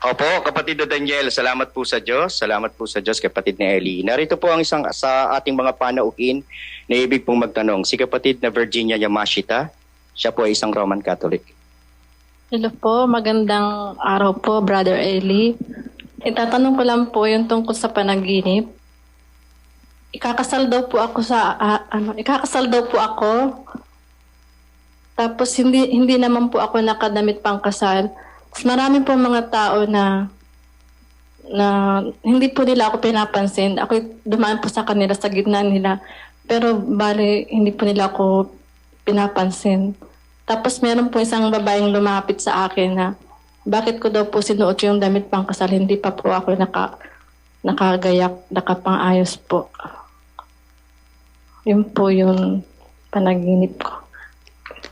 Opo, kapatid na Daniel, salamat po sa Diyos. Salamat po sa Diyos, kapatid na Eli. Narito po ang isang sa ating mga panauhin na ibig pong magtanong. Si kapatid na Virginia Yamashita, siya po ay isang Roman Catholic. Hello po, magandang araw po, Brother Eli. Itatanong ko lang po yung tungkol sa panaginip. Ikakasal daw po ako Tapos hindi naman po ako nakadamit pang kasal. Mas marami po mga tao na hindi po nila ako pinapansin. Ako dumaan po sa kanila, sa gitna nila. Pero bali, hindi po nila ako pinapansin. Tapos meron po isang babaeng lumapit sa akin na bakit ko daw po sinuot yung damit pang kasal, hindi pa po ako nakagayak, nakapang-ayos po. Yun po yung panaginip ko.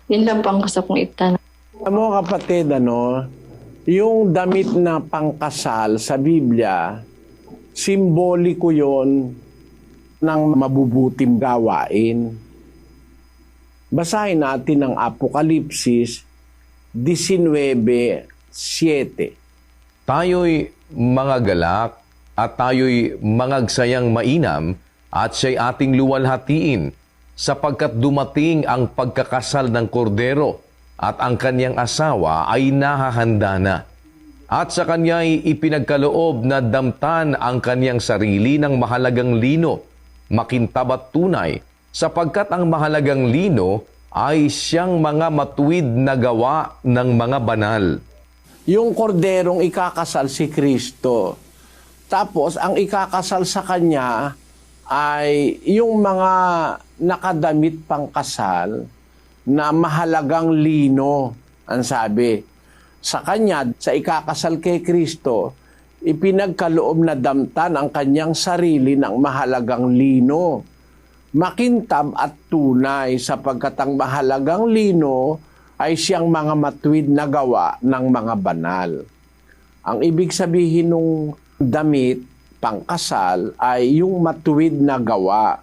Yun lang po ang gusto kong itanong. Alam mo kapatid, yung damit na pangkasal sa Biblia, simboliko yon ng mabubuting gawain. Basahin natin ang Apokalipsis 19:7. Tayo'y mga galak at tayo'y mangagsayang mainam at siya'y ating luwalhatiin sapagkat dumating ang pagkakasal ng kordero at ang kanyang asawa ay nahahanda na. At sa kanya'y ipinagkaloob na damtan ang kanyang sarili ng mahalagang lino, makintab at tunay, sapagkat ang mahalagang lino ay siyang mga matuwid na gawa ng mga banal. Yung korderong ikakasal si Kristo. Tapos, ang ikakasal sa kanya ay yung mga nakadamit pang kasal na mahalagang lino, ang sabi. Sa kanya, sa ikakasal kay Kristo, ipinagkaloob na damtan ang kanyang sarili ng mahalagang lino. Makintab at tunay sapagkat ang mahalagang lino ay siyang mga matuwid na gawa ng mga banal. Ang ibig sabihin ng damit pangkasal ay yung matuwid na gawa,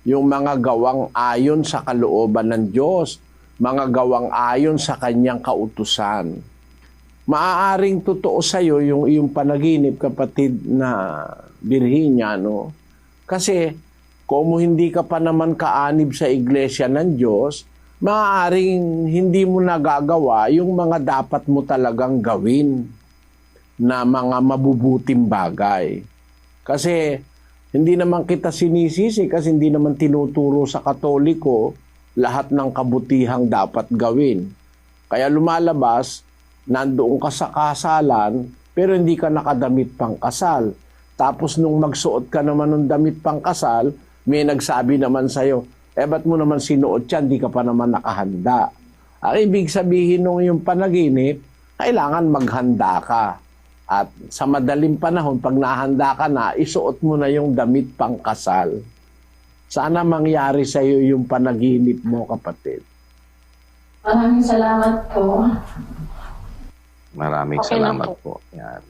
yung mga gawang ayon sa kalooban ng Diyos, mga gawang ayon sa kanyang kautusan. Maaaring totoo sa iyo yung iyong panaginip, kapatid na Virginia, no? Kasi kung hindi ka pa naman kaanib sa iglesia ng Diyos, maaaring hindi mo nagagawa yung mga dapat mo talagang gawin na mga mabubuting bagay. Kasi hindi naman kita sinisisi kasi hindi naman tinuturo sa Katoliko lahat ng kabutihang dapat gawin. Kaya lumalabas, nandoon ka sa kasalan pero hindi ka nakadamit pang kasal. Tapos nung magsuot ka naman ng damit pang kasal, may nagsabi naman sa'yo, ba't mo naman sinuot yan, di ka pa naman nakahanda. Ang ibig sabihin nung yung panaginip, kailangan maghanda ka. At sa madaling panahon, pag nahanda ka na, isuot mo na yung damit pang kasal. Sana mangyari sa'yo yung panaginip mo, kapatid. Maraming salamat po. Maraming Okay lang salamat po. Yan.